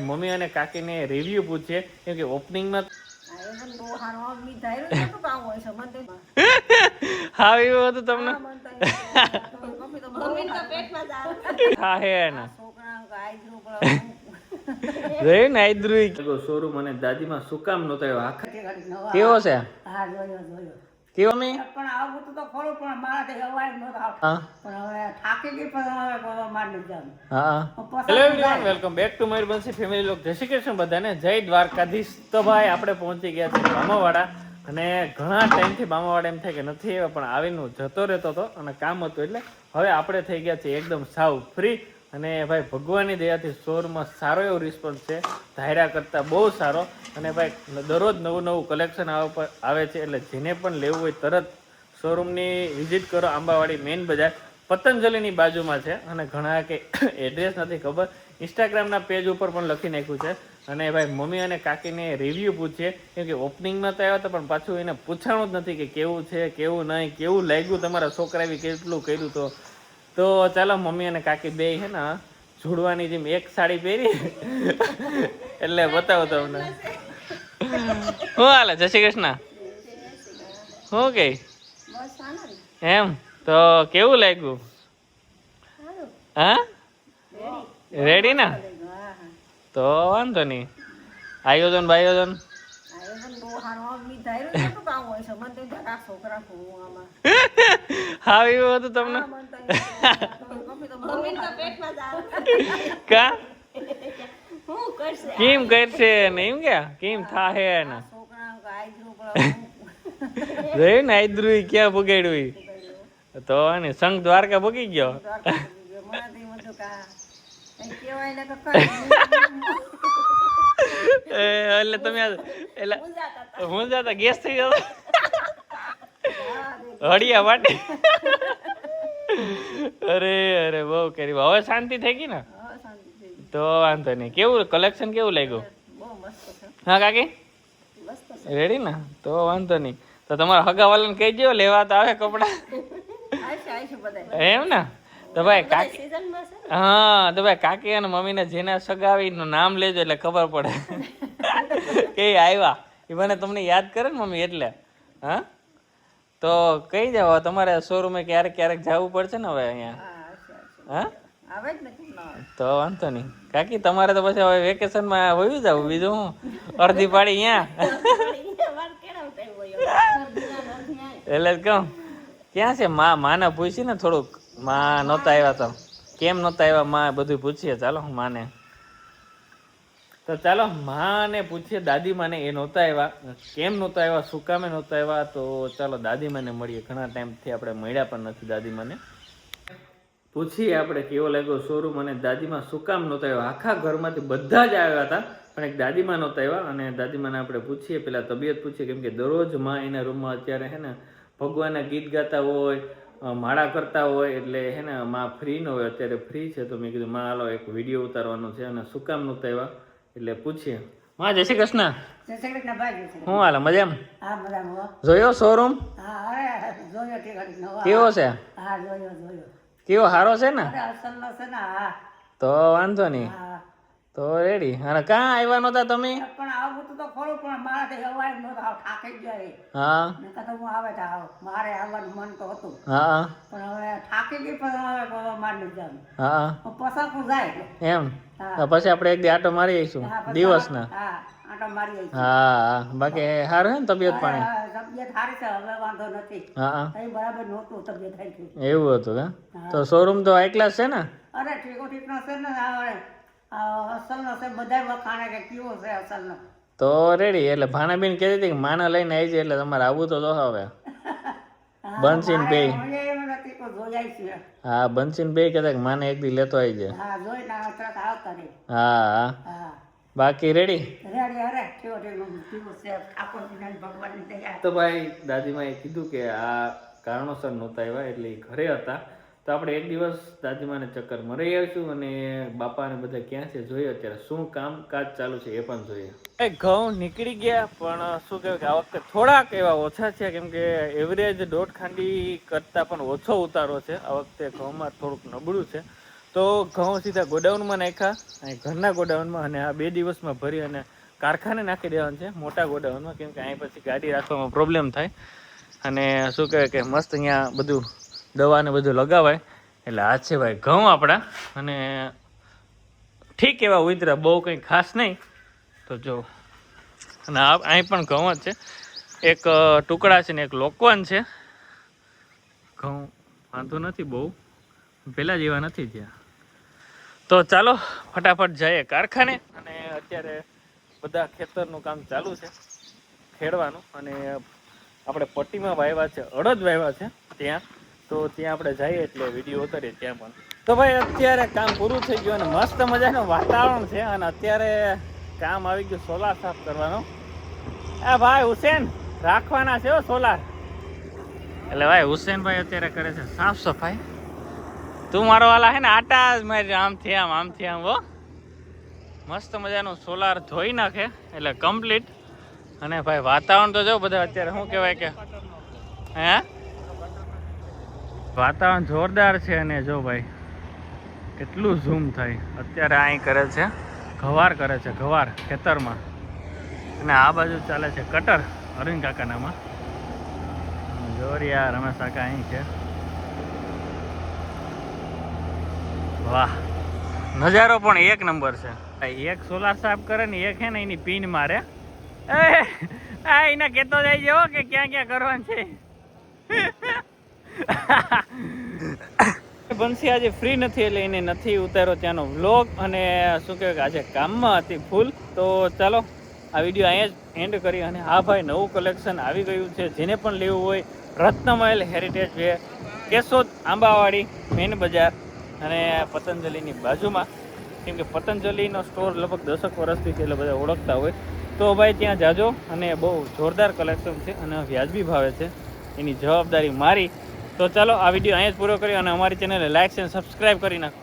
Mummy અને કાકીને review પૂછીએ કેમ કે ઓપનિંગમાં હા એવું હતું તમને હા હે ને જોયું ને આઈદ્રુ શોરૂમ અને દાદીમાં શું કામ નતો આવ્યો કેવો છે કેવો મે પણ આવું તો ખરું પણ મારાથી અવાજ નતો આવતો પણ હવે થાકી ગઈ પણ મારી જામ હા hello everyone welcome back to my Bansi family લોક જય શ્રી કૃષ્ણ બધાને જય દ્વારકાધીશ તો ભાઈ આપણે પહોંચી ગયા છે બામાવાડા અને ઘણા ટાઈમથી બામાવાડા એમ થાય કે નથી આવ્યા પણ આવીને જતો રહેતો હતો અને કામ હતું એટલે હવે આપણે થઈ ગયા છે એકદમ સાવ ફ્રી અને ભાઈ ભગવાનની દયાથી શોરૂમમાં સારો એવો રિસ્પોન્સ છે ધાર્યા કરતાં બહુ સારો અને ભાઈ દરરોજ નવું નવું કલેક્શન આવે છે એટલે જેને પણ લેવું હોય તરત શોરૂમની વિઝિટ કરો આંબાવાડી મેઇન બજાર પતંજલિની બાજુમાં છે અને ઘણા કે એડ્રેસ નથી ખબર ઇન્સ્ટાગ્રામના પેજ ઉપર પણ લખી નાખ્યું છે અને ભાઈ મમ્મી અને કાકીને રિવ્યૂ પૂછીએ કેમ કે ઓપનિંગમાં તો આવ્યા હતા પણ પાછું એને પૂછાણું જ નથી કે કેવું છે કેવું નહીં કેવું લાગ્યું તમારા છોકરાએ કેટલું કર્યું તો ચાલો મમ્મી અને કાકી બે છે ને જોડવાની જેમ એક સાડી પહેરી એટલે બતાવો તમને શું હાલે જય શ્રી કૃષ્ણ શું કે એમ તો કેવું લાગ્યું હા રેડી ને તો વાંધો નહીં આયોજન બાયોજન હા એવું હતું તમને કા કેમ કરશે ને એમ કે કેમ થાહે ને જોયું ને આઈદ્રુ ક્યાં બગાડ્યું તો ને સંઘ દ્વારકા ભૂકી ગયો એટલે તમે એટલે હું જાતા ગેસ થઈ ગયો હડિયા માટે અરે અરે બહુ કરી હવે શાંતિ થઈ ગઈ ને તો વાંધો નહીં કેવું કલેક્શન કેવું લાગ્યું હા કાકી રેડી ને તો વાંધો નહીં તો તમારા હગાવાલાને કહી દો લેવા તો આવે કપડા એમ ને તો ભાઈ કાકી હા તો ભાઈ કાકી અને મમ્મીને જેને સગાવીનું નામ લેજો એટલે ખબર પડે કે આવ્યા એ મને તમને યાદ કરે ને મમ્મી એટલે હા તો કઈ જાવ તમારે શોરૂમે ક્યારેક ક્યારેક જવું પડશે ને હવે અહીંયા હા તો વાંધો નહીં કાકી તમારે તો પછી હવે વેકેશનમાં વયું જવું બીજું હું અડધી પાડી અહીંયા એટલે કહું ક્યાં છે માને પૂછી ને થોડુંક માં નહોતા આવ્યા તો કેમ નહોતા આવ્યા માં બધું પૂછીએ ચાલો માને તો ચાલો માને પૂછીએ દાદી માને એ નહોતા આવ્યા કેમ નહોતા આવ્યા શું કામે નહોતા આવ્યા તો ચાલો દાદી માને મળીએ ઘણા ટાઈમથી આપણે મળ્યા પણ નથી દાદી માને પૂછીએ આપણે કેવો લાગ્યો શોરૂમ અને દાદીમાં શું કામ નહોતા આવ્યા આખા ઘરમાંથી બધા જ આવ્યા હતા પણ એક દાદીમાં નહોતા આવ્યા અને દાદીમાને આપણે પૂછીએ પેલા તબિયત પૂછીએ કેમ કે દરરોજ માં એના રૂમમાં અત્યારે હે ને ભગવાનના ગીત ગાતા હોય માળા કરતા હોય એટલે હે ને માં ફ્રી ન હોય અત્યારે ફ્રી છે તો મેં કીધું માં હાલો એક વિડીયો ઉતારવાનો છે અને શું કામ નહોતા આવ્યા એટલે પૂછીએ માં જય શ્રી કૃષ્ણ શું હાલે મજામાં જોયો શોરૂમ કેવો છે કેવો સારો છે ને તો વાંધો નહીં તો રેડી અને ક્યાં આવ્યા નતા તમે પણ આવું તો ખરું પણ મારાથી અવાજ નતો થાકી જાય હા નકર હું આવે તો મારે આવવાનું મન તો હતું હા પણ હવે થાકી ગઈ પણ મારી જામ હા પસાકું જાય એમ તો પછી આપણે એક દી આટો મારી આવીશું દિવસના હા આટો મારી આવીશું હા બાકી સારું હે ને તબિયત પાણી તબિયત સારી છે હવે વાંધો નથી હા કઈ બરાબર નહોતું તબિયત થઈ ગઈ એવું હતું કે તો શોરૂમ તો હાઈ ક્લાસ છે ને અરે ઠીકો ઠીકનો છે ને અસલનો છે બધા વખાણે કે કેવો છે અસલનો તો રેડી એટલે ભાણાબેન કહેતી હતી કે માને લઈને આવી જાય એટલે તમારે આવવું તો હવે બંસીન બે હા બંસીન બે કહેતા કે માને એક દી લેતો આવી જાય હા બાકી રેડી તો ભાઈ દાદીમાએ કીધું કે આ કારણોસર નહોતા આવ્યા એટલે ઘરે હતા તો આપણે એક દિવસ દાદીમાને ચક્કર મરાઈ આવીશું અને બાપાને બધા ક્યાં છે જોઈએ અત્યારે શું કામકાજ ચાલુ છે એ પણ જોઈએ ઘઉં નીકળી ગયા પણ શું કહેવાય કે આ વખતે થોડાક એવા ઓછા છે કેમ કે એવરેજ 1.5 ખાંડી કરતાં પણ ઓછો ઉતારો છે આ વખતે ઘઉંમાં થોડુંક નબળું છે તો ઘઉં સીધા ગોડાઉનમાં નાખ્યા અહીં ઘરના ગોડાઉનમાં, અને આ 2 દિવસમાં ભરી અને કારખાને નાખી દેવાનું છે મોટા ગોડાઉનમાં, કેમ કે અહીં પછી ગાડી રાખવામાં પ્રોબ્લેમ થાય. અને શું કહેવાય કે મસ્ત અહીંયા બધું દવા ને બધું લગાવાય. એટલે આ છે ભાઈ ઘઉં આપણા, અને ઠીક એવા ઉતરા, બહુ કંઈ ખાસ નહીં. તો જો અને અહીં પણ ઘઉં જ છે, એક ટુકડા છે ને એક લોકવાન છે. ઘઉં વાંધો નથી બહુ, પહેલાં જેવા નથી ત્યાં. તો ચાલો ફટાફટ જઈએ કારખાને. અને અત્યારે બધા ખેતરનું કામ ચાલુ છે, ખેડવાનું. અને આપણે પટ્ટીમાં વાવ્યા છે, અડદ વાવ્યા છે ત્યાં, તો ત્યાં આપણે જઈએ એટલે વિડીયો ઉતારીએ ત્યાં પણ. તો ભાઈ અત્યારે કામ પૂરું થઈ ગયું અને મસ્ત મજાનું વાતાવરણ છે. અને અત્યારે કામ આવી ગયું સોલાર સાફ કરવાનો. એ ભાઈ હુસેન રાખવાના છે સોલાર. એટલે ભાઈ હુસેનભાઈ અત્યારે કરે છે સાફ સફાઈ. તું મારો વાલા હે ને આટા જ મારી આમથી આમ હો. મસ્ત મજાનું સોલાર ધોઈ નાખે એટલે કમ્પ્લીટ. અને ભાઈ વાતાવરણ તો જો બધા અત્યારે શું કહેવાય કે હે વાતાવરણ જોરદાર છે. અને જો ભાઈ કેટલું ઝૂમ થાય. અત્યારે અહીં કરે છે ગવાર, કરે છે ગવાર ખેતરમાં. અને આ બાજુ ચાલે છે કટર અરવિંદ કાકાનામાં. જોરિયા રમેશ કાકા અહીં છે. વાહ, નજારો પણ એક નંબર છે. એક સોલાર સાફ કરે ને એક હે ને એની પિન મારે. એને કેતો જાય છે કે ક્યાં ક્યાં કરવાનું છે. બંસી આજે ફ્રી નથી એટલે એને નથી ઉતાર્યો ત્યાંનો વ્લોગ. અને શું કહેવાય કે આજે કામમાં હતી ફૂલ. તો ચાલો આ વિડીયો અહીંયા જ એન્ડ કરી. અને હા ભાઈ નવું કલેક્શન આવી ગયું છે, જેને પણ લેવું હોય રત્નમહેલ હેરિટેજ વેર, કેશોદ આંબાવાડી મેન બજાર અને પતંજલિની બાજુમાં. કેમ કે પતંજલિનો સ્ટોર લગભગ 10 વર્ષથી છે એટલે બધા ઓળખતા હોય. તો ભાઈ ત્યાં જાજો. અને બહુ જોરદાર કલેક્શન છે અને વ્યાજબી ભાવે છે, એની જવાબદારી મારી. તો ચાલો આ વિડીયો અહીંયા જ પૂરો કર્યો. અને અમારી ચેનલને લાઇક અને સબસ્ક્રાઈબ કરી નાખો.